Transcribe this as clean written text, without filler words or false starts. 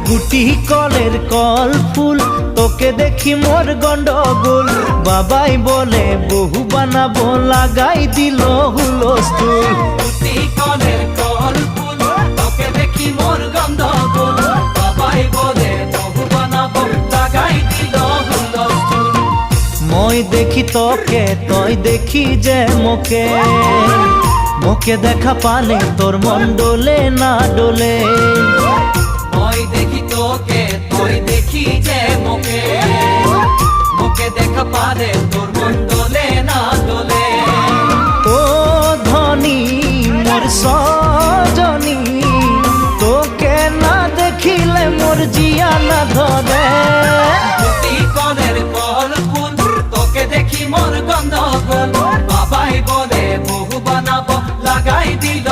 গুটি কলের কল ফুল তোকে দেখি মোর গন্ডগোল বাবাই বলে বহু বানাবো লাগাই দিল হুলস্থুল গুটি কলের কল ফুল তোকে দেখি মোর গন্ডগোল বাবাই বলে বহু বানাবো লাগাই দিল হুলস্থুল মই দেখি তোকে তই দেখি যে মোকে মোকে দেখা পালে তোর মন ডোলে না ডোলে মই দেখি তোকে তুই দেখি যে মোকে মোকে দেখা পারে তোর মন দোলে না দোলে ও ধনী মোর সজনী তোকে না দেখিলে মোর জিয়া না ধরে গুটি কলের কল ফুল তোকে দেখি মোর গন্ডগোল বাবাই বলে বহু বানাবো লাগাই দিল